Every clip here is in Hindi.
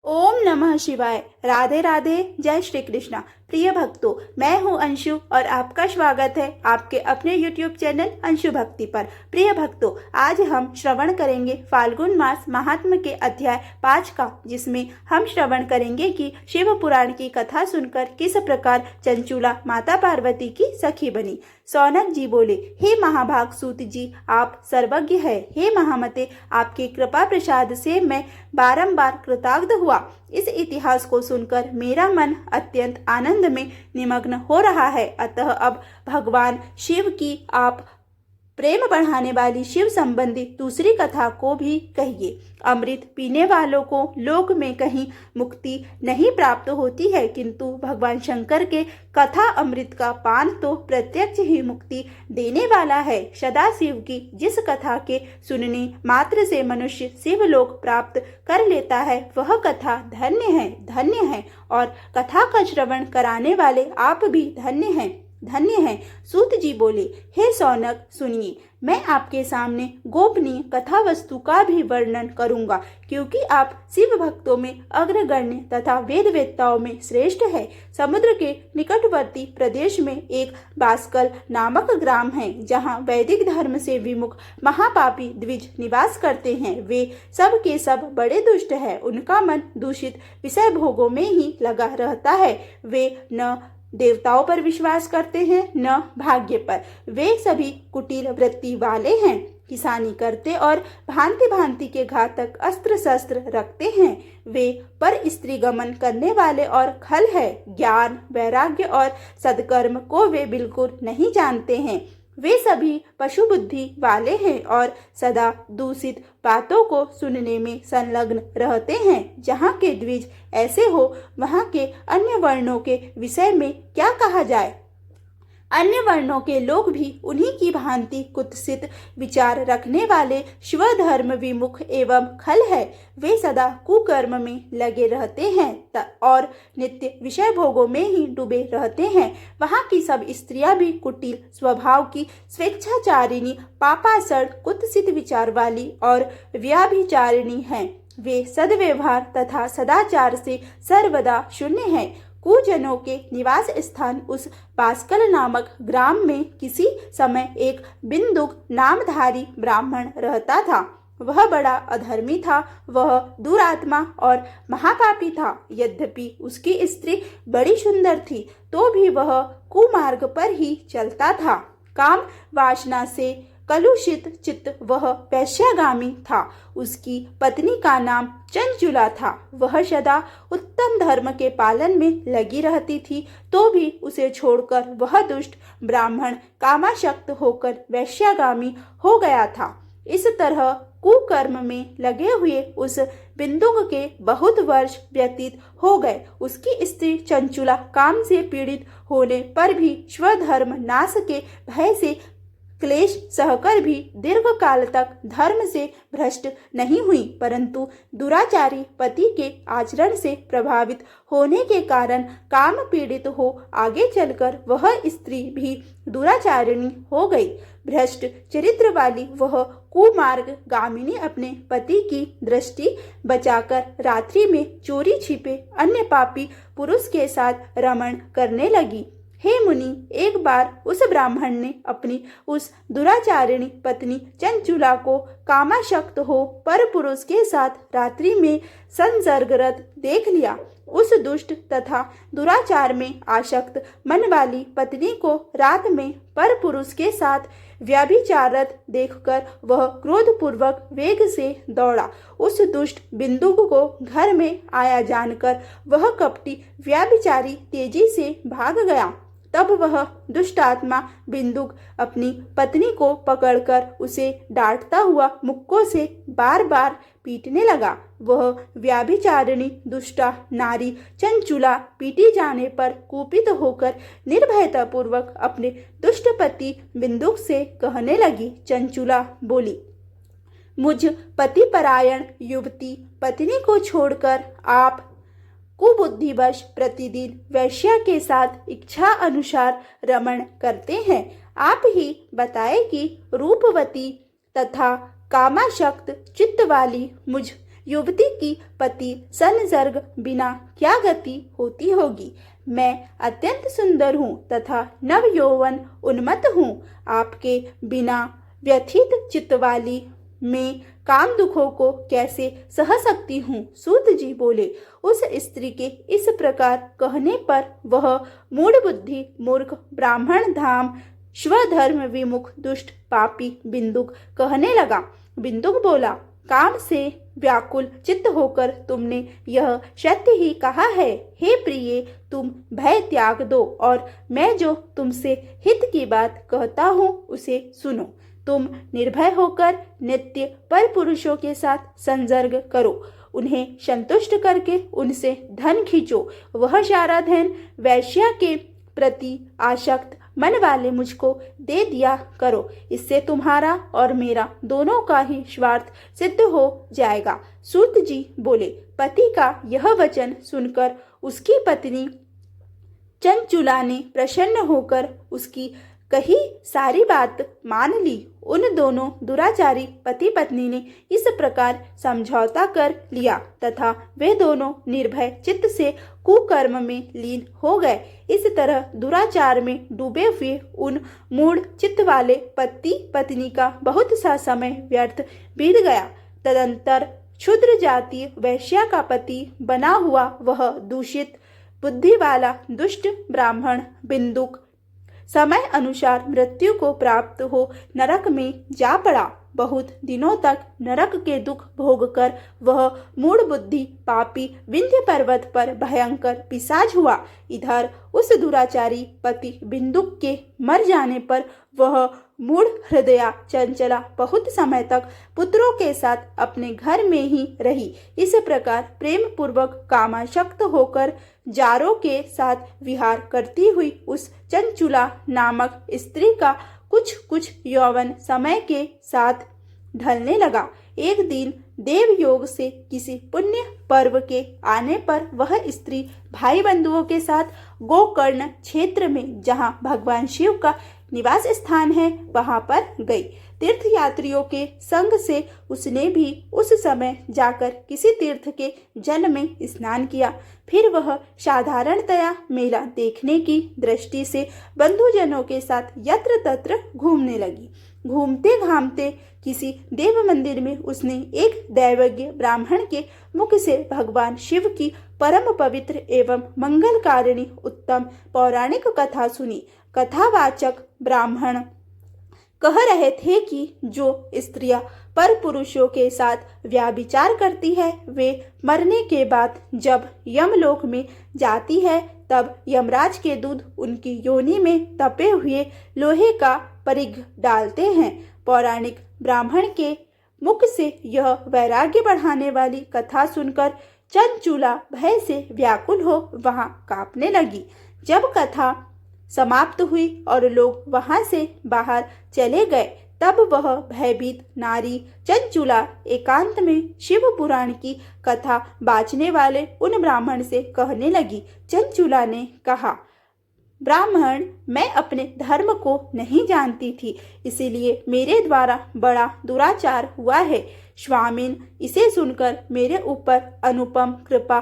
ओम नमः शिवाय। राधे राधे। जय श्री कृष्णा। प्रिय भक्तों, मैं हूं अंशु और आपका स्वागत है आपके अपने YouTube चैनल अंशु भक्ति पर। प्रिय भक्तों, आज हम श्रवण करेंगे फाल्गुन मास महात्म के अध्याय 5 का, जिसमें हम श्रवण करेंगे कि शिव पुराण की कथा सुनकर किस प्रकार चंचूला माता पार्वती की सखी बनी। सौनक जी बोले, हे महाभाग सूत जी, आप सर्वज्ञ है। हे महामते, आपकी कृपा प्रसाद से मैं बारंबार कृतार्थ हुआ। इस इतिहास को सुनकर मेरा मन अत्यंत आनंद में निमग्न हो रहा है। अतः अब भगवान शिव की आप प्रेम बढ़ाने वाली शिव संबंधी दूसरी कथा को भी कहिए। अमृत पीने वालों को लोक में कहीं मुक्ति नहीं प्राप्त होती है, किंतु भगवान शंकर के कथा अमृत का पान तो प्रत्यक्ष ही मुक्ति देने वाला है। सदा शिव की जिस कथा के सुनने मात्र से मनुष्य शिवलोक प्राप्त कर लेता है, वह कथा धन्य है और कथा का श्रवण कराने वाले आप भी धन्य हैं। सूत जी बोले, हे सौनक सुनिए, मैं आपके सामने गोपनीय कथा वस्तु का भी वर्णन करूंगा, क्योंकि आप शिव भक्तों में अग्रगण्य तथा वेद वेत्ताओं में श्रेष्ठ है। समुद्र के निकटवर्ती प्रदेश में एक बास्कल नामक ग्राम है, जहां वैदिक धर्म से विमुख महापापी द्विज निवास करते हैं। वे सब के सब बड़े दुष्ट है। उनका मन दूषित विषय भोगों में ही लगा रहता है। वे न देवताओं पर विश्वास करते हैं, न भाग्य पर। वे सभी कुटिल वृत्ति वाले हैं, किसानी करते और भांति भांति के घातक अस्त्र शस्त्र रखते हैं। वे पर स्त्री गमन करने वाले और खल है। ज्ञान, वैराग्य और सद्कर्म को वे बिल्कुल नहीं जानते हैं। वे सभी पशु बुद्धि वाले हैं और सदा दूषित बातों को सुनने में संलग्न रहते हैं। जहाँ के द्विज ऐसे हो, वहाँ के अन्य वर्णों के विषय में क्या कहा जाए। अन्य वर्णों के लोग भी उन्हीं की भांति कुत्सित विचार रखने वाले स्वधर्म विमुख एवं खल है। वे सदा कुकर्म में लगे रहते हैं और नित्य विषय भोगों में ही डूबे रहते हैं। वहाँ की सब स्त्रियां भी कुटिल स्वभाव की, स्वेच्छाचारिणी, पापासड़, कुत्सित विचार वाली और व्याभिचारिणी हैं। वे सद्व्यवहार तथा सदाचार से सर्वदा शून्य हैं। कुजनों के निवास स्थान उस बास्कल नामक ग्राम में किसी समय एक बिंदुक नामधारी ब्राह्मण रहता था। वह बड़ा अधर्मी था। वह दुरात्मा और महापापी था। यद्यपि उसकी स्त्री बड़ी सुंदर थी, तो भी वह कुमार्ग पर ही चलता था। काम वासना से कलुषित चित्त वह वैश्यागामी था। उसकी पत्नी का नाम चंचुला था। वह सदा उत्तम धर्म के पालन में लगी रहती थी, तो भी उसे छोड़कर वह दुष्ट ब्राह्मण कामाशक्त होकर वैश्यागामी हो गया था। इस तरह कुकर्म में लगे हुए उस बिंदुक के बहुत वर्ष व्यतीत हो गए। उसकी स्त्री चंचुला काम से पीड़ित होने पर भी स्वधर्म नाश के भय से क्लेश सहकर भी दीर्घ काल तक धर्म से भ्रष्ट नहीं हुई, परंतु दुराचारी पति के आचरण से प्रभावित होने के कारण काम पीड़ित हो आगे चलकर वह स्त्री भी दुराचारिणी हो गई। भ्रष्ट चरित्र वाली वह कुमार्ग गामिनी अपने पति की दृष्टि बचाकर रात्रि में चोरी छिपे अन्य पापी पुरुष के साथ रमण करने लगी। हे मुनि, एक बार उस ब्राह्मण ने अपनी उस दुराचारिणी पत्नी चंचुला को कामाशक्त हो पर पुरुष के साथ रात्रि में संसर्गरत देख लिया। उस दुष्ट तथा दुराचार में आसक्त मन वाली पत्नी को रात में पर पुरुष के साथ व्यभिचारत देखकर वह क्रोधपूर्वक वेग से दौड़ा। उस दुष्ट बिंदुक को घर में आया जानकर वह कपटी व्यभिचारी तेजी से भाग गया। तब वह दुष्ट आत्मा बिंदुक अपनी पत्नी को पकड़कर उसे डांटता हुआ मुक्कों से बार बार पीटने लगा। वह व्यभिचारिणी दुष्टा नारी चंचुला पीटी जाने पर कुपित होकर निर्भयतापूर्वक अपने दुष्ट पति बिंदुक से कहने लगी। चंचुला बोली, मुझ पतिपरायण युवती पत्नी को छोड़कर आप कुबुद्धिवश प्रतिदिन वैश्या के साथ इच्छा अनुसार रमण करते हैं। आप ही बताए कि रूपवती तथा कामाशक्त चित्त वाली मुझ युवती की पति संसर्ग बिना क्या गति होती होगी। मैं अत्यंत सुंदर हूँ तथा नव यौवन उन्मत्त हूँ। आपके बिना व्यथित चित्त वाली मैं काम दुखों को कैसे सह सकती हूँ। सूत जी बोले, उस स्त्री के इस प्रकार कहने पर वह मूढ़ बुद्धि मूर्ख ब्राह्मण धाम स्वधर्म विमुख दुष्ट पापी बिंदुक कहने लगा। बिंदुक बोला, काम से व्याकुल चित्त होकर तुमने यह सत्य ही कहा है। हे प्रिय, तुम भय त्याग दो और मैं जो तुमसे हित की बात कहता हूँ उसे सुनो। तुम निर्भय होकर नित्य पर पुरुषों के साथ संसर्ग करो, उन्हें संतुष्ट करके उनसे धन खींचो। वह सारा धन वैश्या के प्रति आसक्त मन वाले मुझको दे दिया करो। इससे तुम्हारा और मेरा दोनों का ही स्वार्थ सिद्ध हो जाएगा। सूत जी बोले, पति का यह वचन सुनकर उसकी पत्नी चंचुला ने प्रसन्न होकर उसकी कही सारी बात मान ली। उन दोनों दुराचारी पति पत्नी ने इस प्रकार समझौता कर लिया तथा वे दोनों निर्भय चित्त से कुकर्म में लीन हो गए। इस तरह दुराचार में डूबे हुए उन मूढ़ चित्त वाले पति पत्नी का बहुत सा समय व्यर्थ बीत गया। तदंतर क्षुद्र जातीय वैश्या का पति बना हुआ वह दूषित बुद्धि वाला दुष्ट ब्राह्मण बिंदुक समय अनुसार मृत्यु को प्राप्त हो नरक में जा पड़ा। बहुत दिनों तक नरक के दुख भोगकर वह मूढ़ बुद्धि पापी विंध्य पर्वत पर भयंकर पिशाच हुआ। इधर उस दुराचारी पति बिंदुक के मर जाने पर वह मूढ़ हृदया चंचला बहुत समय तक पुत्रों के साथ अपने घर में ही रही। इस प्रकार प्रेम पूर्वक कामासक्त होकर जारों के साथ विहार करती हुई उस चंचुला नामक स्त्री का कुछ कुछ यौवन समय के साथ ढलने लगा। एक दिन देव योग से किसी पुण्य पर्व के आने पर वह स्त्री भाई बंधुओं के साथ गोकर्ण क्षेत्र में जहाँ भगवान शिव का निवास स्थान है वहां पर गई। तीर्थ यात्रियों के संग से उसने भी उस समय जाकर किसी तीर्थ के जल में स्नान किया। फिर वह साधारणतया मेला देखने की दृष्टि से बंधुजनों के साथ यत्र तत्र घूमने लगी। घूमते घामते किसी देव मंदिर में उसने एक दैवज्ञ ब्राह्मण के मुख से भगवान शिव की परम पवित्र एवं मंगलकारिणी उत्तम पौराणिक कथा सुनी। कथावाचक ब्राह्मण कह रहे थे कि जो स्त्रियां पर पुरुषों के साथ व्याभिचार करती है वे मरने के बाद जब यमलोक में जाती है तब यमराज के दूध उनकी योनि में तपे हुए लोहे का परिघ डालते हैं। पौराणिक ब्राह्मण के मुख से यह वैराग्य बढ़ाने वाली कथा सुनकर चंचुला भय से व्याकुल हो वहां कांपने लगी। जब कथा समाप्त हुई और लोग वहां से बाहर चले गए तब वह भयभीत नारी चंचुला एकांत में शिव पुराण की कथा बाँचने वाले उन ब्राह्मण से कहने लगी। चंचुला ने कहा, ब्राह्मण, मैं अपने धर्म को नहीं जानती थी, इसीलिए मेरे द्वारा बड़ा दुराचार हुआ है। स्वामीन, इसे सुनकर मेरे ऊपर अनुपम कृपा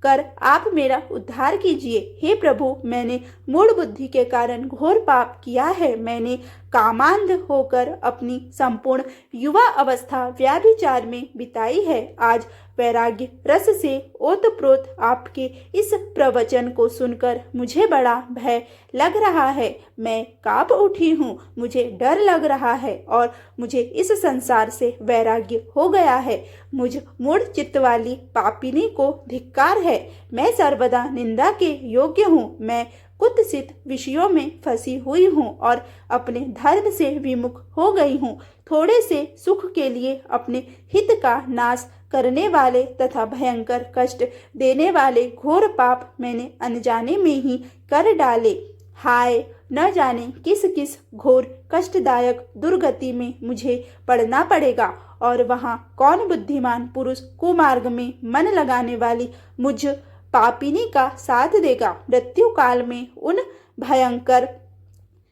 कर आप मेरा उद्धार कीजिए। हे प्रभु, मैंने मूढ़ बुद्धि के कारण घोर पाप किया है। मैंने कामांध होकर अपनी संपूर्ण युवा अवस्था व्याभिचार में बिताई है। आज वैराग्य रस से ओतप्रोत आपके इस प्रवचन को सुनकर मुझे बड़ा भय लग रहा है। मैं कांप उठी हूँ, मुझे डर लग रहा है और मुझे इस संसार से वैराग्य हो गया है। मुझ मूढ़ चित्त वाली पापिनी को धिक्कार है। मैं सर्वदा निंदा के योग्य हूँ। मैं कुत्सित विषयों में फंसी हुई हूँ और अपने धर्म से विमुख हो गई हूँ। थोड़े से सुख के लिए अपने हित का नाश करने वाले तथा भयंकर कष्ट देने वाले घोर पाप मैंने अनजाने में ही कर डाले। हाय, न जाने किस किस घोर कष्टदायक दुर्गति में मुझे पड़ना पड़ेगा और वहाँ कौन बुद्धिमान पुरुष कुमार्ग में मन लगाने वाली मुझ पापिनी का साथ देगा। मृत्यु काल में उन भयंकर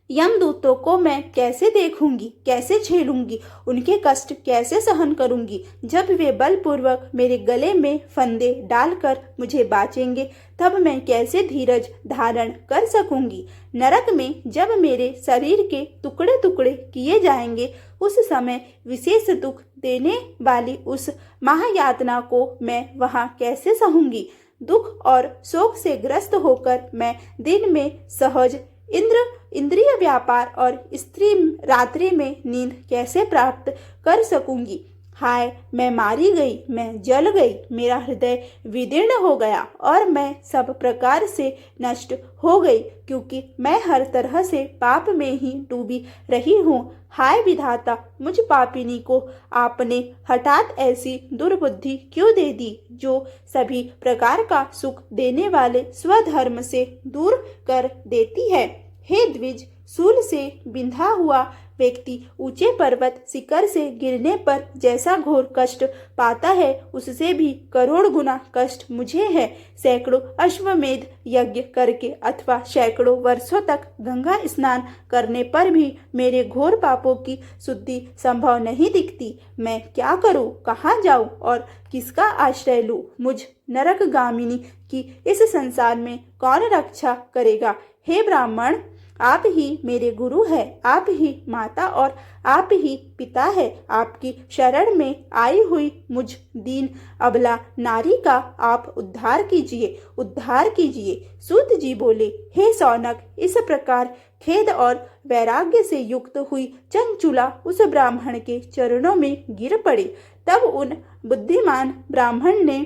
यमदूतों को मैं कैसे देखूंगी, कैसे झेलूंगी, उनके कष्ट कैसे सहन करूंगी। जब वे बलपूर्वक मेरे गले में फंदे डालकर मुझे बांचेंगे, तब मैं कैसे धीरज धारण कर सकूंगी। नरक में जब मेरे शरीर के टुकड़े टुकड़े किए जाएंगे, उस समय विशेष दुख देने वाली उस महायातना को मैं वहां कैसे सहूंगी। दुख और शोक से ग्रस्त होकर मैं दिन में सहज इंद्रिय व्यापार और स्त्री रात्रि में नींद कैसे प्राप्त कर सकूंगी। हाय, मैं मारी गई, मैं जल गई, मेरा हृदय विदीर्ण हो गया और मैं सब प्रकार से नष्ट हो गई, क्योंकि मैं हर तरह से पाप में ही डूबी रही हूँ। हाय विधाता, मुझ पापिनी को आपने हठात ऐसी दुर्बुद्धि क्यों दे दी, जो सभी प्रकार का सुख देने वाले स्वधर्म से दूर कर देती है। हे द्विज, शूल से बिंधा हुआ व्यक्ति ऊंचे पर्वत शिखर से गिरने पर जैसा घोर कष्ट पाता है, उससे भी करोड़ गुना कष्ट मुझे है। सैकड़ों अश्वमेध यज्ञ करके अथवा सैकड़ों वर्षों तक गंगा स्नान करने पर भी मेरे घोर पापों की शुद्धि संभव नहीं दिखती। मैं क्या करूं, कहाँ जाऊं और किसका आश्रय लूं। मुझ नरकगामिनी की इस संसार में कौन रक्षा करेगा। हे ब्राह्मण, आप ही मेरे गुरु हैं, आप ही माता और आप ही पिता है। आपकी शरण में आई हुई मुझ दीन अबला नारी का आप उद्धार कीजिए, उद्धार कीजिए। सूत जी बोले, हे सौनक, इस प्रकार खेद और वैराग्य से युक्त हुई चंचुला उस ब्राह्मण के चरणों में गिर पड़ी। तब उन बुद्धिमान ब्राह्मण ने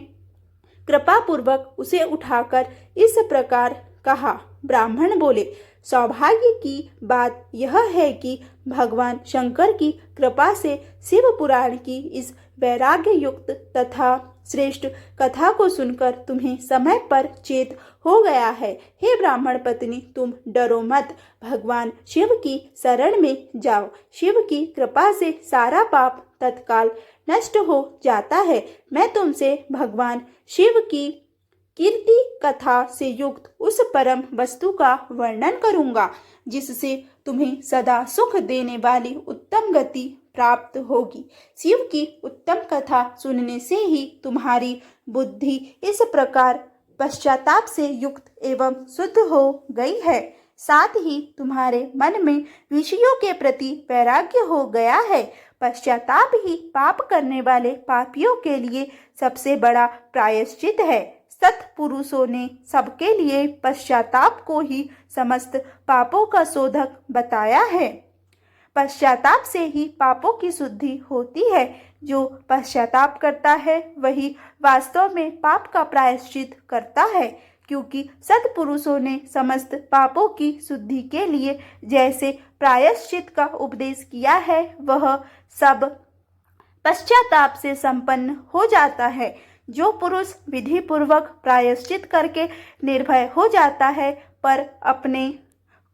कृपा पूर्वक उसे उठाकर इस प्रकार कहा। ब्राह्मण बोले, सौभाग्य की बात यह है कि भगवान शंकर की कृपा से शिव पुराण की इस वैराग्य युक्त तथा श्रेष्ठ कथा को सुनकर तुम्हें समय पर चेत हो गया है। हे ब्राह्मण पत्नी, तुम डरो मत, भगवान शिव की शरण में जाओ। शिव की कृपा से सारा पाप तत्काल नष्ट हो जाता है। मैं तुमसे भगवान शिव की कीर्ति कथा से युक्त उस परम वस्तु का वर्णन करूंगा, जिससे तुम्हें सदा सुख देने वाली उत्तम गति प्राप्त होगी। शिव की उत्तम कथा सुनने से ही तुम्हारी बुद्धि इस प्रकार पश्चाताप से युक्त एवं शुद्ध हो गई है। साथ ही तुम्हारे मन में विषयों के प्रति वैराग्य हो गया है। पश्चाताप ही पाप करने वाले पापियों के लिए सबसे बड़ा प्रायश्चित है। सत्पुरुषों ने सबके लिए पश्चाताप को ही समस्त पापों का शोधक बताया है। पश्चाताप से ही पापों की शुद्धि होती है। जो पश्चाताप करता है वही वास्तव में पाप का प्रायश्चित करता है, क्योंकि सत्पुरुषों ने समस्त पापों की शुद्धि के लिए जैसे प्रायश्चित का उपदेश किया है, वह सब पश्चाताप से संपन्न हो जाता है। जो पुरुष विधि पूर्वक प्रायश्चित करके निर्भय हो जाता है, पर अपने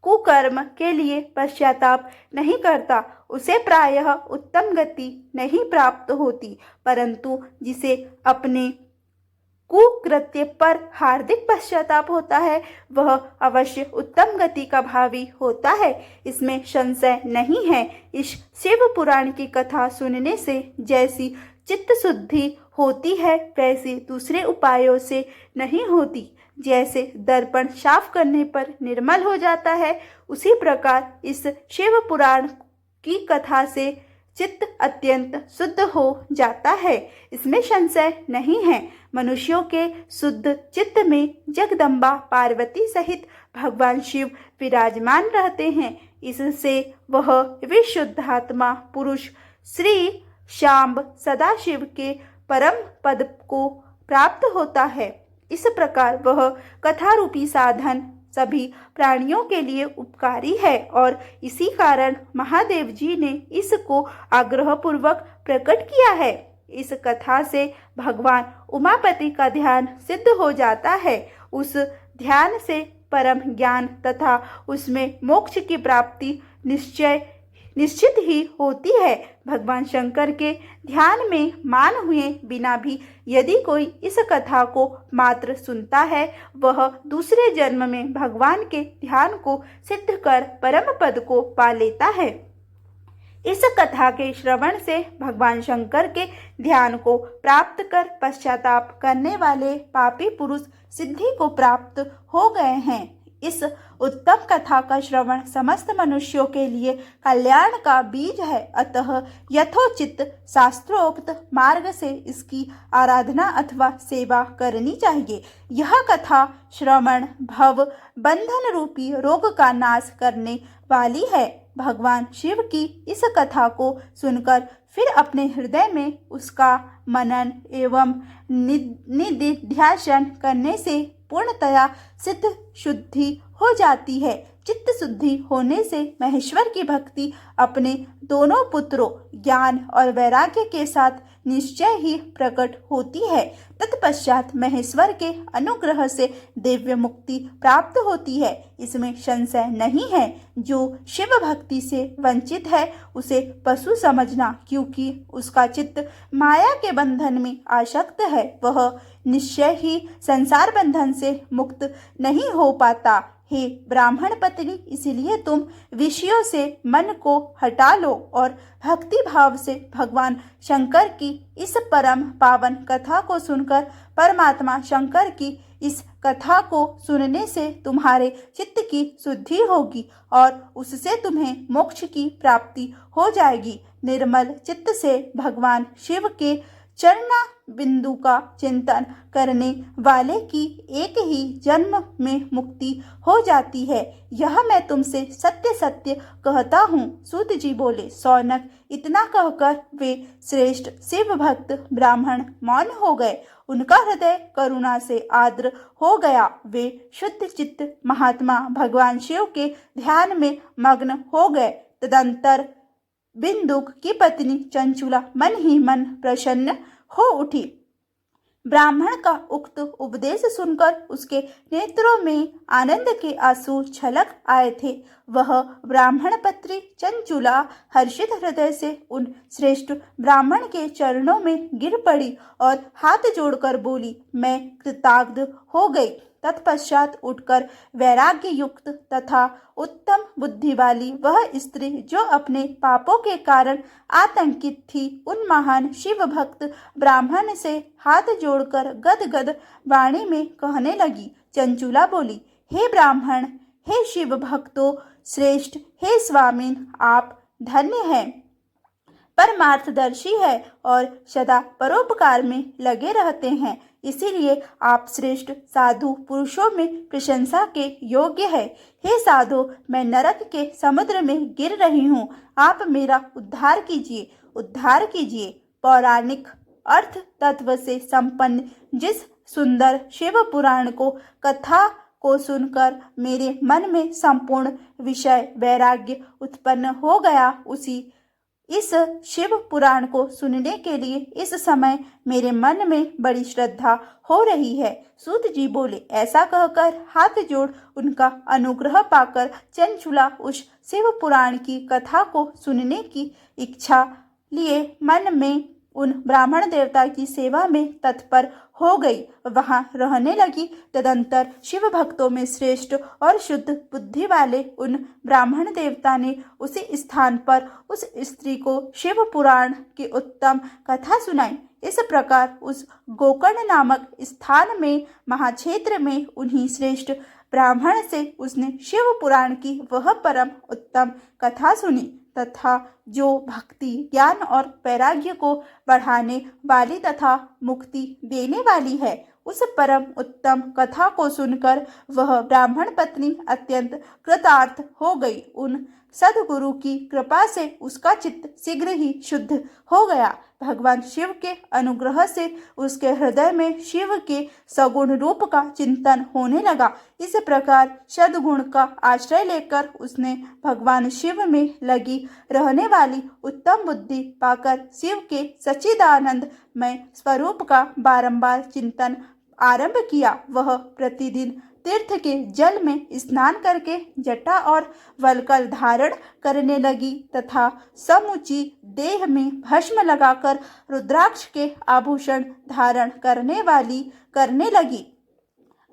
कुकर्म के लिए पश्चाताप नहीं करता, उसे प्रायः उत्तम गति नहीं प्राप्त होती, परंतु जिसे अपने कुकृत्य पर हार्दिक पश्चाताप होता है, वह अवश्य उत्तम गति का भावी होता है। इसमें संशय नहीं है। इस शिव पुराण की कथा सुनने से जैसी चित्त शुद्धि होती है, वैसे दूसरे उपायों से नहीं होती। जैसे दर्पण साफ करने पर निर्मल हो जाता है, उसी प्रकार इस शिव पुराण की कथा से चित्त अत्यंत शुद्ध हो जाता है। इसमें संशय नहीं है। मनुष्यों के शुद्ध चित्त में जगदम्बा पार्वती सहित भगवान शिव विराजमान रहते हैं। इससे वह विशुद्धात्मा पुरुष श्री शाम्ब सदाशिव के परम पद को प्राप्त होता है। इस प्रकार वह कथा रूपी साधन सभी प्राणियों के लिए उपकारी है और इसी कारण महादेव जी ने इसको आग्रह पूर्वक प्रकट किया है। इस कथा से भगवान उमापति का ध्यान सिद्ध हो जाता है। उस ध्यान से परम ज्ञान तथा उसमें मोक्ष की प्राप्ति निश्चित ही होती है। भगवान शंकर के ध्यान में मान हुए बिना भी यदि कोई इस कथा को मात्र सुनता है, वह दूसरे जन्म में भगवान के ध्यान को सिद्ध कर परम पद को पा लेता है। इस कथा के श्रवण से भगवान शंकर के ध्यान को प्राप्त कर पश्चाताप करने वाले पापी पुरुष सिद्धि को प्राप्त हो गए हैं। इस उत्तम कथा का श्रवण समस्त मनुष्यों के लिए कल्याण का बीज है, अतः यथोचित शास्त्रोक्त मार्ग से इसकी आराधना अथवा सेवा करनी चाहिए। यह कथा श्रवण भव बंधन रूपी रोग का नाश करने वाली है। भगवान शिव की इस कथा को सुनकर फिर अपने हृदय में उसका मनन एवं निधिध्यासन करने से पूर्णतया सिद्ध शुद्धि हो जाती है। चित्त शुद्धि होने से महेश्वर की भक्ति अपने दोनों पुत्रों ज्ञान और वैराग्य के साथ निश्चय ही प्रकट होती है। तत्पश्चात महेश्वर के अनुग्रह से दिव्य मुक्ति प्राप्त होती है, इसमें संशय नहीं है। जो शिव भक्ति से वंचित है उसे पशु समझना, क्योंकि उसका चित्त माया के बंधन में आसक्त है, वह निश्चय ही संसार बंधन से मुक्त नहीं हो पाता। हे ब्राह्मण पत्नी, इसलिए तुम विषयों से मन को हटा लो और भक्ति भाव से भगवान शंकर की इस परम पावन कथा को सुनकर परमात्मा शंकर की इस कथा को सुनने से तुम्हारे चित्त की शुद्धि होगी और उससे तुम्हें मोक्ष की प्राप्ति हो जाएगी। निर्मल चित्त से भगवान शिव के चरना बिंदु का चिंतन करने वाले की एक ही जन्म में मुक्ति हो जाती है। यह मैं तुमसे सत्य सत्य कहता हूँ। सूत जी बोले। सौनक इतना कहकर वे श्रेष्ठ शिव भक्त ब्राह्मण मौन हो गए। उनका हृदय करुणा से आर्द्र हो गया। वे शुद्ध चित्त महात्मा भगवान शिव के ध्यान में मग्न हो गए। तदंतर बिंदुक की पत्नी चंचुला मन ही मन प्रसन्न हो उठी। ब्राह्मण का उक्त उपदेश सुनकर उसके नेत्रों में आनंद के आंसू छलक आए थे। वह ब्राह्मण पत्री चंचुला हर्षित हृदय से उन श्रेष्ठ ब्राह्मण के चरणों में गिर पड़ी और हाथ जोड़कर बोली, मैं कृतार्थ हो गई। तत्पश्चात उठकर वैराग्य युक्त तथा उत्तम बुद्धि वाली वह स्त्री जो अपने पापों के कारण आतंकित थी, उन महान शिव भक्त ब्राह्मण से हाथ जोड़कर गदगद वाणी में कहने लगी। चंचुला बोली, हे ब्राह्मण, हे शिव भक्तों श्रेष्ठ, हे स्वामीन, आप धन्य हैं, परमार्थदर्शी है और सदा परोपकार में लगे रहते हैं, इसीलिए आप श्रेष्ठ साधु पुरुषों में प्रशंसा के योग्य है। हे साधु, मैं नरक के समुद्र में गिर रही हूँ, आप मेरा उद्धार कीजिए, उद्धार कीजिए। पौराणिक अर्थ तत्व से संपन्न जिस सुंदर शिव पुराण को कथा को सुनकर मेरे मन में संपूर्ण विषय वैराग्य उत्पन्न हो गया, उसी इस शिव पुराण को सुनने के लिए इस समय मेरे मन में बड़ी श्रद्धा हो रही है। सूत जी बोले। ऐसा कहकर हाथ जोड़ उनका अनुग्रह पाकर चंचुला उस शिव पुराण की कथा को सुनने की इच्छा लिए मन में उन ब्राह्मण देवता की सेवा में तत्पर हो गई, वहां रहने लगी। तदंतर शिव भक्तों में श्रेष्ठ और शुद्ध बुद्धि वाले उन ब्राह्मण देवता ने उसी स्थान पर उस स्त्री को शिव पुराण की उत्तम कथा सुनाई। इस प्रकार उस गोकर्ण नामक स्थान में महाक्षेत्र में उन्हीं श्रेष्ठ ब्राह्मण से उसने शिव पुराण की वह परम उत्तम कथा सुनी तथा जो भक्ति ज्ञान और वैराग्य को बढ़ाने वाली तथा मुक्ति देने वाली है, उस परम उत्तम कथा को सुनकर वह ब्राह्मण पत्नी अत्यंत कृतार्थ हो गई। उन सद्गुरु की कृपा से उसका चित्त शीघ्र ही शुद्ध हो गया। भगवान शिव के अनुग्रह से उसके हृदय में शिव के सगुण रूप का चिंतन होने लगा। इस प्रकार सद्गुण का आश्रय लेकर उसने भगवान शिव में लगी रहने वाली उत्तम बुद्धि पाकर शिव के सच्चिदानंद में स्वरूप का बारंबार चिंतन आरंभ किया। वह प्रतिदिन तीर्थ के जल में स्नान करके जटा और वल्कल धारण करने लगी तथा समूची देह में भस्म लगाकर रुद्राक्ष के आभूषण धारण करने लगी।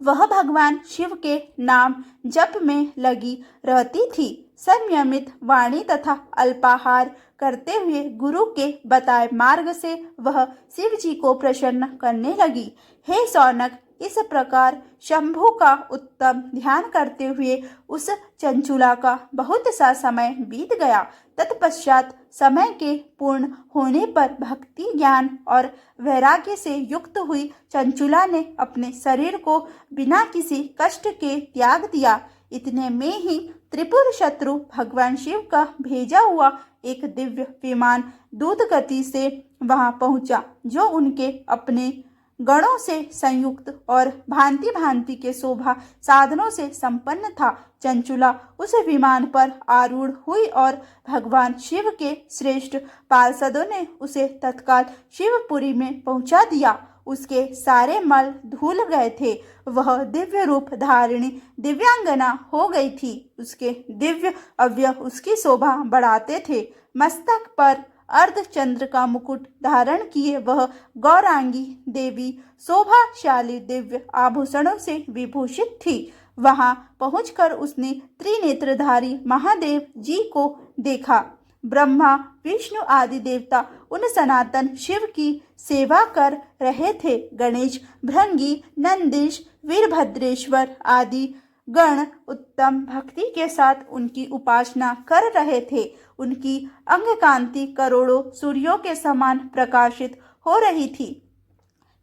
वह भगवान शिव के नाम जप में लगी रहती थी। संयमित वाणी तथा अल्पाहार करते हुए गुरु के बताए मार्ग से वह शिव जी को प्रसन्न करने लगी। हे सौनक, इस प्रकार शंभु का उत्तम ध्यान करते हुए उस चंचुला का बहुत सा समय बीत गया। तत्पश्चात समय के पूर्ण होने पर भक्ति, ज्ञान और वैराग्य से युक्त हुई चंचुला ने अपने शरीर को बिना किसी कष्ट के त्याग दिया। इतने में ही त्रिपुर शत्रु भगवान शिव का भेजा हुआ एक दिव्य विमान दूत गति से वहां पहुंचा, जो उनके अपने गणों से संयुक्त और भांति भांति के शोभा साधनों से संपन्न था। चंचुला उस विमान पर आरूढ़ हुई और भगवान शिव के श्रेष्ठ पार्षदों ने उसे तत्काल शिवपुरी में पहुंचा दिया। उसके सारे मल धुल गए थे। वह दिव्य रूप धारिणी दिव्यांगना हो गई थी। उसके दिव्य अवयव उसकी शोभा बढ़ाते थे। मस्तक पर अर्धचंद्र का मुकुट धारण किए वह गौरांगी देवी शोभाशाली दिव्य आभूषणों से विभूषित थी। वहां पहुंचकर उसने त्रिनेत्रधारी महादेव जी को देखा। ब्रह्मा, विष्णु आदि देवता उन सनातन शिव की सेवा कर रहे थे। गणेश, भृंगी, नंदीश, वीरभद्रेश्वर आदि गण उत्तम भक्ति के साथ उनकी उपासना कर रहे थे। उनकी अंग कांति करोड़ों सूर्यों के समान प्रकाशित हो रही थी।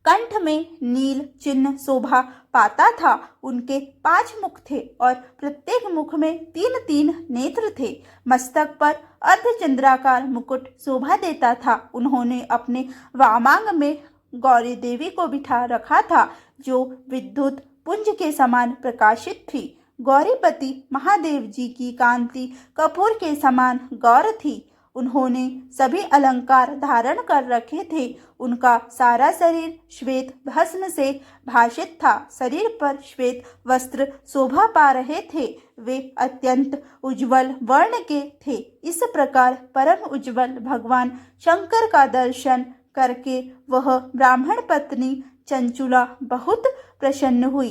कंठ में नील चिन्ह शोभा पाता था। उनके 5 मुख थे और प्रत्येक मुख में 3-3 नेत्र थे। मस्तक पर अर्धचंद्राकार मुकुट शोभा देता था। उन्होंने अपने वामांग में गौरी देवी को बिठा रखा था, जो विद्युत पुंज के समान प्रकाशित थी। गौरीपति महादेव जी की कांति कपूर के समान गौर थी। उन्होंने सभी अलंकार धारण कर रखे थे। उनका सारा शरीर श्वेत भस्म से भासित था। शरीर पर श्वेत वस्त्र शोभा पा रहे थे। वे अत्यंत उज्जवल वर्ण के थे। इस प्रकार परम उज्जवल भगवान शंकर का दर्शन करके वह ब्राह्मण पत्नी चंचुला बहुत प्रसन्न हुई।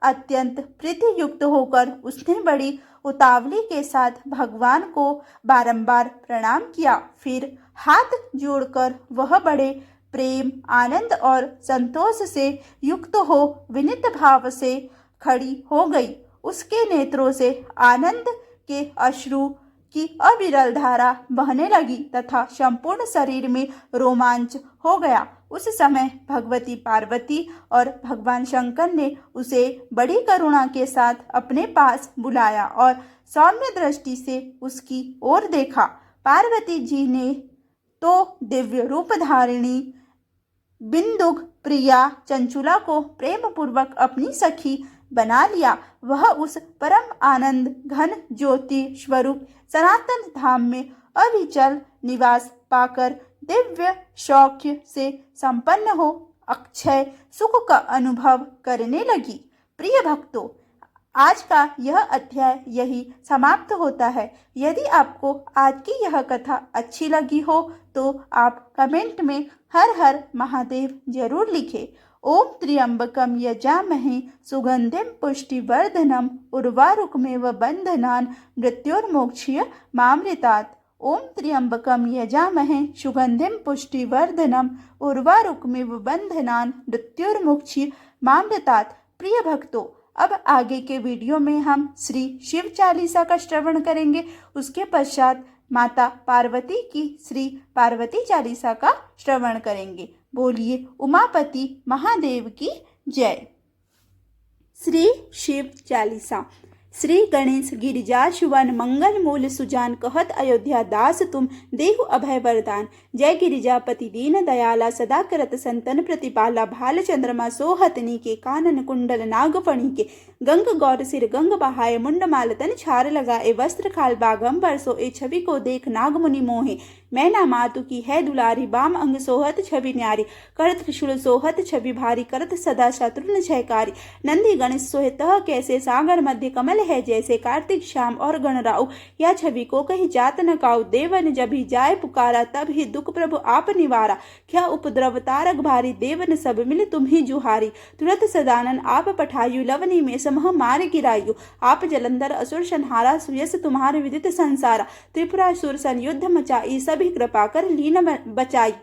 अत्यंत प्रीति युक्त होकर उसने बड़ी उतावली के साथ भगवान को बारंबार प्रणाम किया। फिर हाथ जोड़कर वह बड़े प्रेम, आनंद और संतोष से युक्त हो विनीत भाव से खड़ी हो गई। उसके नेत्रों से आनंद के अश्रु की अविरल धारा बहने लगी तथा संपूर्ण शरीर में रोमांच हो गया। उस समय भगवती पार्वती और भगवान शंकर ने उसे बड़ी करुणा के साथ अपने पास बुलाया और सौम्य दृष्टि से उसकी ओर देखा। पार्वती जी ने तो दिव्य रूप धारिणी बिंदुक प्रिया चंचुला को प्रेम पूर्वक अपनी सखी बना लिया। वह उस परम आनंद घन ज्योति स्वरूप सनातन धाम में अविचल निवास पाकर दिव्य सौख्य से संपन्न हो अक्षय सुख का अनुभव करने लगी। प्रिय भक्तों, आज का यह अध्याय यही समाप्त होता है। यदि आपको आज की यह कथा अच्छी लगी हो तो आप कमेंट में हर हर महादेव जरूर लिखें। ओम त्र्यंबकम यजामहे सुगंधिम पुष्टिवर्धनम उर्वारुकमेव बंधनान् मृत्योर्मोक्षीय मामृतात्। ओम त्र्यंबकम यजामहे सुगंधिम पुष्टिवर्धनम उर्वारुकमेव बंधनान् मृत्योर्मोक्षीय मामृतात्। प्रिय भक्तों, अब आगे के वीडियो में हम श्री शिव चालीसा का श्रवण करेंगे। उसके पश्चात माता पार्वती की श्री पार्वती चालीसा का श्रवण करेंगे। बोलिए उमापति महादेव की जय। श्री शिव चालीसा। श्री गणेश गिरिजाशुवन मंगल मूल सुजान कहत अयोध्या दास तुम देहु अभय वरदान। जय गिरिजापति दीन दयाला सदा करत संतन प्रतिपाला। भाल चंद्रमा सोहतनी के कानन कुंडल नागफणी के। गंग गौर सिर गंग बहाए मुंड माल तन छार लगाए। वस्त्र खाल बाघम बरसो ए छवि को देख नाग मुनि मोहे। मैना मातु की है दुलारी, बाम अंग सोहत छवि न्यारी, कर त्रिशूल सोहत छवि भारी, करत सदा शत्रुन छयकारी। नंदी गणेश सोहतः कैसे, सागर मध्य कमल है जैसे, कार्तिक श्याम और गणराउ, या छवि को कहीं जात न काऊ। देवन जब ही जाय पुकारा, तब ही दुख प्रभु आप निवारा, क्या उपद्रव तारक भारी, देवन सब मिल तुम ही जुहारी। तुरत सदानन आप पठायु, लवनी में समह मार गिरायु, आप जलंधर असुर संहारा, सुयस तुम्हारे विदित संसारा। त्रिपुरासुर सन युद्ध मचाई, सभी कृपा कर लीन बचाई,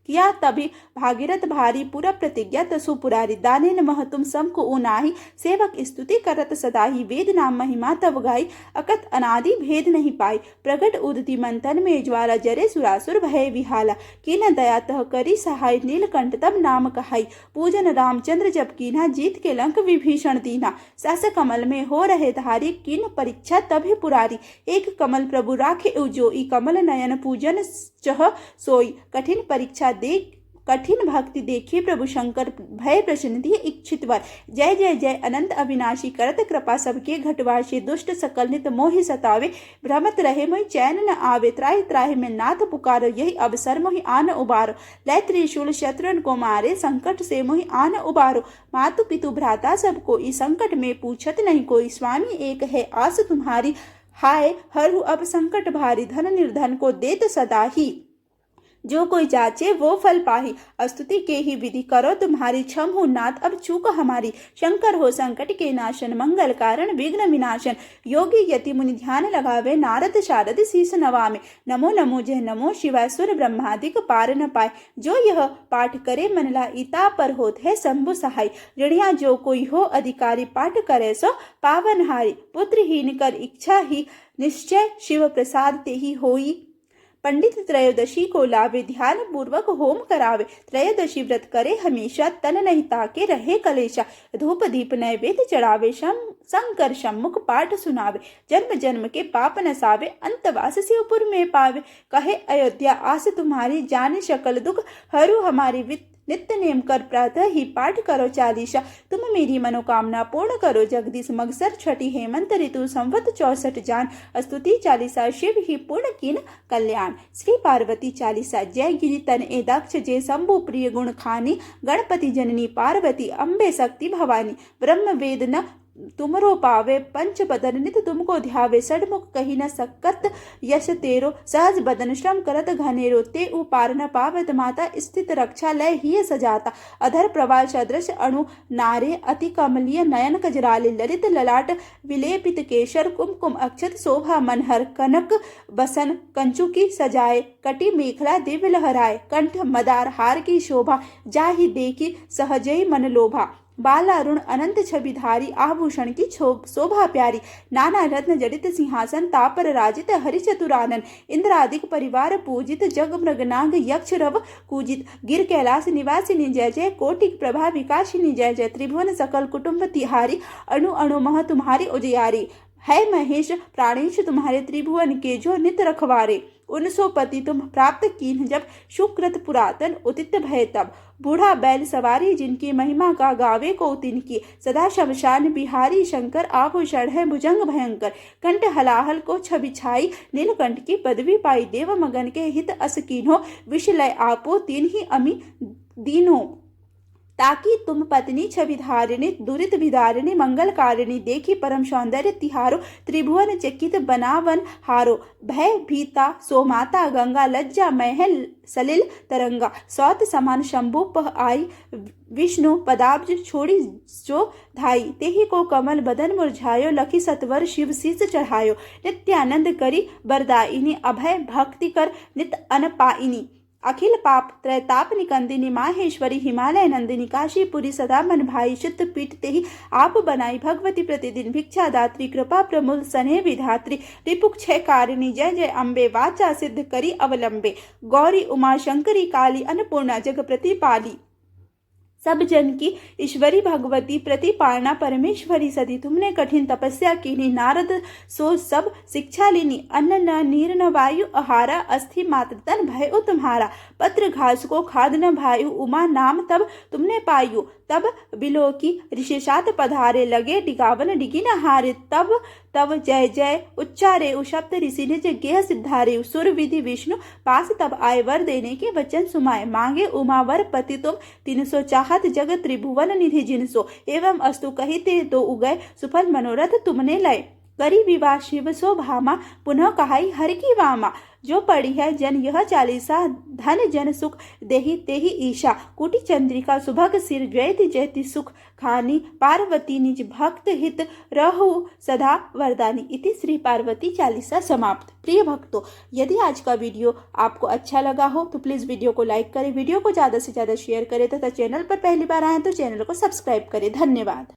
किया तभी भागीरथ भारी, पूरा प्रतिज्ञा तसु पुरारी। दाने नमः तुम सम को उनाही, सेवक स्तुति करत सदाही, वेद नाम महिमा तब गाई, अकत अनादि भेद नहीं पाई। प्रगट उदति मंथन में ज्वाला, जरे सुरासुर भय विहाला, कीन दया तह करी सहाय, नीलकंठ तब नाम कहाई। पूजन रामचंद्र जब कीन्हा, जीत के लंक विभीषण दीन्हा, सस कमल में हो रहे धारी, कीन परीक्षा तभी पुरारी। एक कमल प्रभु राखे उजोई, कमल नयन पूजन चह सोई, कठिन परीक्षा देख कठिन भक्ति देखी, प्रभु शंकर भय प्रसन्नति इच्छित वर। जय जय जय अनंत अविनाशी, करत कृपा सबके घटवाशी, दुष्ट सकल नित मोहि सतावे, भ्रमत रहे मोहि चैन न आवे। त्राहि त्राहि में नाथ पुकारो, यही अवसर मोहि आन उबारो, लय त्रिशूल शत्रुन को मारे, संकट से मोहि आन उबारो। मातु पितु भ्राता सब कोई, संकट में पूछत नहीं कोई, स्वामी एक है आस तुम्हारी, हाय हरहु अब संकट भारी। धन निर्धन को देत सदा ही, जो कोई जाचे वो फल पाही, स्तुति के ही विधि करो तुम्हारी, क्षम हो नाथ अब चूक हमारी। शंकर हो संकट के नाशन, मंगल कारण विघ्न विनाशन, योगी यति मुनि ध्यान लगावे, नारद शारद शीस नवामे। नमो नमो जय नमो शिवाय, सुर ब्रह्मादिक पार न पाए, जो यह पाठ करे मन लाइता, पर होत है शंभु सहाय। ऋणिया जो कोई हो अधिकारी, पाठ करे सो पावनहारी, पुत्रहीन कर इच्छा ही, निश्चय शिव प्रसाद ते ही होई। पंडित त्रयोदशी को लावे, ध्यान पूर्वक होम करावे, त्रयोदशी व्रत करे हमेशा, तन नहीं ताके रहे कलेशा। धूप दीप नैवेद्य चढ़ावे, शंकर सम्मुख पाठ सुनावे, जन्म जन्म के पाप नसावे, अंतवास शिवपुर में पावे। कहे अयोध्या आस तुम्हारी, जाने सकल दुख हरू हमारी, नित्य नेम कर प्रातः ही पाठ करो चालीसा, तुम मेरी मनोकामना पूर्ण करो जगदीश। मगसर छठी हेमंत ऋतु, संवत 64 जान, स्तुति चालीसा शिव ही पूर्ण कीन कल्याण। श्री पार्वती चालीसा, जय गिरि तन ए दक्ष, जय शंभु प्रिय गुण खानी, गणपति जननी पार्वती, अम्बे शक्ति भवानी। ब्रह्म वेद न तुमरो पावे, पंच बदन नित तुमको ध्यावे, षडमुख कही न सकत यश तेरो, सहज बदन श्रम करत घनेरो, ते उपार न पावत माता, स्थित रक्षा लय ही सजाता। अधर प्रवाल सदृश अणु नारे, अति कमलीय नयन कजराले, ललित ललाट विलेपित केशर, कुमकुम अक्षत शोभा मनहर, कनक बसन कंचुकी सजाए, कटी मेखला दिव्य लहराए, कंठ मदार हार की शोभा, जाहि देखी सहजय मन लोभा। बाल अरुण अनंत छविधारी, आभूषण की शोभा प्यारी, नाना रत्न जड़ित सिंहासन, तापर राजित हरि चतुरानन, इंद्रादिक परिवार पूजित, जग मृगनाग यक्ष रव कूजित, गिर कैलाश निवासिनी जय जय, कोटिक प्रभा विकासिनी जय जय, त्रिभुवन सकल कुटुंब तिहारी, अणु अणु मह तुम्हारी उजियारी। है महेश प्राणेश तुम्हारे, त्रिभुवन के जो नित रखवारे, 19 पति तुम प्राप्त कीन, जब शुक्रत पुरातन उदित भय तब। बूढ़ा बैल सवारी जिनकी, महिमा का गावे को तिनकी, सदा शमशान बिहारी, शंकर आभूषण है भुजंग भयंकर, कंठ हलाहल को छवि छाई, नीलकंठ की पदवी पाई, देव मगन के हित अस कीन्हो, विषलय आपो तीन ही अमी दीनो। ताकि तुम पत्नी छविधारिणी, दुरित विदारिणी, मंगलकारिणी, देखी परम सौंदर्य तिहारो, त्रिभुवन चकित बनावन हारो। भय भीता सो माता गंगा, लज्जा महल सलिल तरंगा, सौत समान शंभु पह आई, विष्णु पदाब्ज छोड़ी जो धाई, तेहि को कमल बदन मुरझायो, लखी सतवर शिव शीस चढ़ायो। नित्यानंद करी बरदायिनी, अभय भक्ति कर नित अनपाइनी, अखिल पाप त्रैताप निकंदिनी, माहेश्वरी हिमालय नंदिनी, काशीपुरी सदा मन भाई, चित्त पीठ ते ही आप बनाई, भगवती प्रतिदिन भिक्षा दात्री, कृपा प्रमूल स्नेह विधात्री, रिपुक क्षय कारिणी, जय जय अम्बे, वाचा सिद्ध करी अवलंबे, गौरी उमा शंकरी काली, अन्नपूर्णा जग प्रतिपाली, सब जन की ईश्वरी भगवती, प्रतिपालना परमेश्वरी सदी। तुमने कठिन तपस्या कीनी, नारद सो सब शिक्षा लीनी, अन्न न नीर न वायु आहारा, अस्थि मात्र तन भय तुम्हारा, पत्र घास को खाद न भायु, उमा नाम तब तुमने पायु, तब बिलो की ऋषिसात पधारे, लगे डिगावन डिगी न हारे। तब तब जय जय उच्चारे, उशब्द ऋषि ने गेह सिद्धारे। सुर विधि विष्णु पास तब आए, वर देने के वचन सुमाए। मांगे उमावर पति तुम, 300 चाहत जग त्रिभुवन निधि जिनसो। एवं अस्तु कहिते दो उगय, सुफल मनोरथ तुमने लय। करी विवाह शिव सो भामा, पुनः कहाई हर की वामा। जो पढ़ी है जन यह चालीसा, धन जन सुख देहि तेहि ईशा। कुटी चंद्रिका सुभग सिर, जयति जयति सुख खानी। पार्वती निज भक्त हित, रहु सदा वरदानी। इति श्री पार्वती चालीसा समाप्त। प्रिय भक्तों, यदि आज का वीडियो आपको अच्छा लगा हो तो प्लीज़ वीडियो को लाइक करें, वीडियो को ज़्यादा से ज़्यादा शेयर करें तथा चैनल पर पहली बार आए तो चैनल को सब्सक्राइब करें। धन्यवाद।